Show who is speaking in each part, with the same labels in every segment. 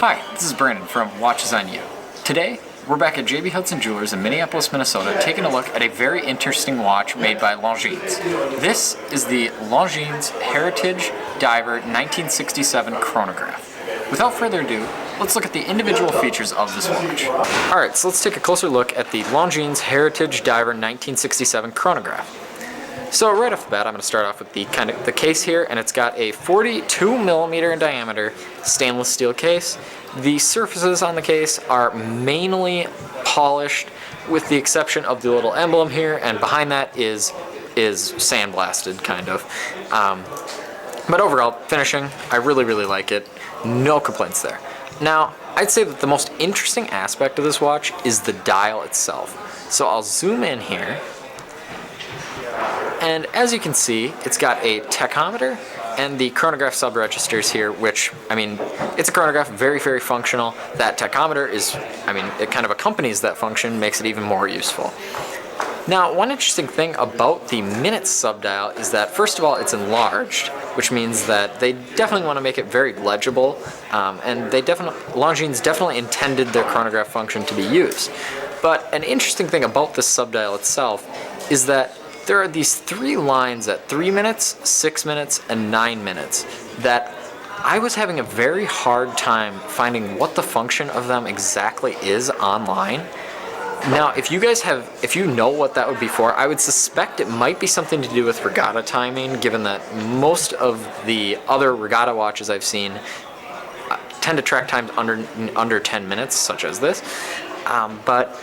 Speaker 1: Hi, this is Brandon from Watches on You. Today, we're back at JB Hudson Jewelers in Minneapolis, Minnesota, taking a look at a very interesting watch made by Longines. This is the Longines Heritage Diver 1967 chronograph. Without further ado, let's look at the individual features of this watch. Alright, so let's take a closer look at the Longines Heritage Diver 1967 chronograph. So right off the bat, I'm going to start off with the case here, and it's got a 42mm in diameter stainless steel case. The surfaces on the case are mainly polished, with the exception of the little emblem here, and behind that is sandblasted, kind of. But overall, finishing, I really like it. No complaints there. Now, I'd say that the most interesting aspect of this watch is the dial itself. So I'll zoom in here. And as you can see, it's got a tachometer and the chronograph sub-registers here, which, I mean, it's a chronograph, very functional. That tachometer is, I mean, it kind of accompanies that function, makes it even more useful. Now, one interesting thing about the minutes sub-dial is that, first of all, it's enlarged, which means that they definitely want to make it very legible, and Longines definitely intended their chronograph function to be used. But an interesting thing about this sub-dial itself is that there are these three lines at 3 minutes, 6 minutes, and 9 minutes that I was having a very hard time finding what the function of them exactly is online. Now, if you know what that would be for, I would suspect it might be something to do with regatta timing, given that most of the other regatta watches I've seen tend to track times under 10 minutes, such as this. But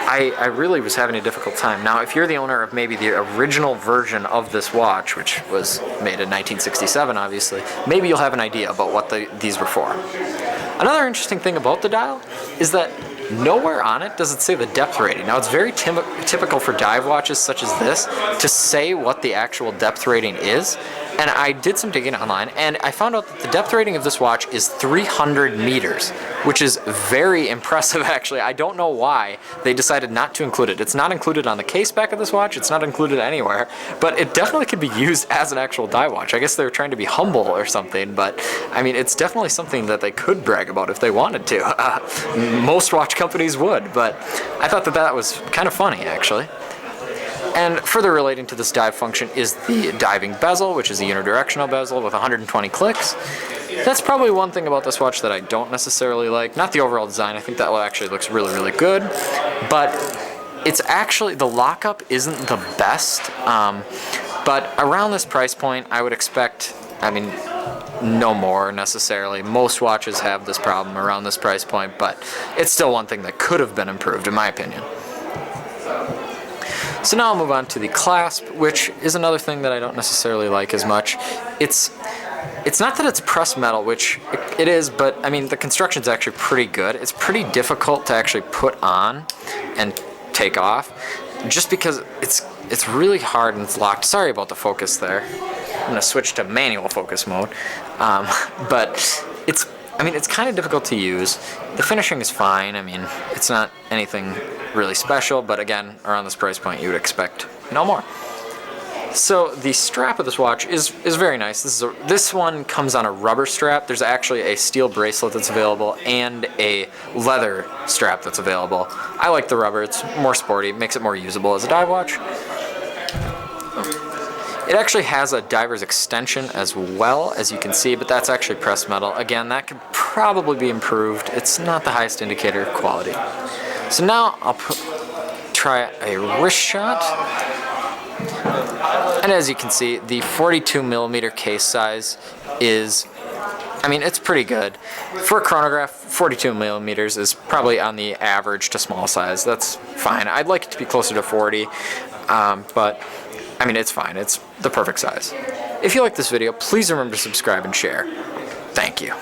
Speaker 1: I really was having a difficult time. Now, if you're the owner of maybe the original version of this watch, which was made in 1967, obviously, maybe you'll have an idea about what these were for. Another interesting thing about the dial is that nowhere on it does it say the depth rating. Now, it's very typical for dive watches such as this to say what the actual depth rating is, and I did some digging online, and I found out that the depth rating of this watch is 300 meters, which is very impressive, actually. I don't know why they decided not to include it. It's not included on the case back of this watch, it's not included anywhere, but it definitely could be used as an actual dive watch. I guess they were trying to be humble or something, but I mean, it's definitely something that they could brag about if they wanted to. Most watch companies would, but I thought that was kind of funny, actually. And further relating to this dive function is the diving bezel, which is a unidirectional bezel with 120 clicks. That's probably one thing about this watch that I don't necessarily like. Not the overall design, I think that actually looks really good, but it's actually, the lockup isn't the best, but around this price point, I would expect, I mean, no more necessarily. Most watches have this problem around this price point, but it's still one thing that could have been improved, in my opinion. So now I'll move on to the clasp, which is another thing that I don't necessarily like as much. It's not that it's pressed metal, which it is, but I mean, the construction's actually pretty good. It's pretty difficult to actually put on and take off, just because it's really hard and it's locked. Sorry about the focus there. I'm going to switch to manual focus mode. But it's kind of difficult to use. The finishing is fine. I mean, it's not anything really special, but again, around this price point, you would expect no more. So the strap of this watch is very nice. This one comes on a rubber strap. There's actually a steel bracelet that's available and a leather strap that's available. I like the rubber. It's more sporty, makes it more usable as a dive watch. It actually has a diver's extension as well, as you can see, but that's actually pressed metal. Again, that could probably be improved. It's not the highest indicator of quality. So now I'll try a wrist shot. And as you can see, the 42mm case size is, I mean, it's pretty good. For a chronograph, 42mm is probably on the average to small size. That's fine. I'd like it to be closer to 40, but I mean, it's fine. It's the perfect size. If you like this video, please remember to subscribe and share. Thank you.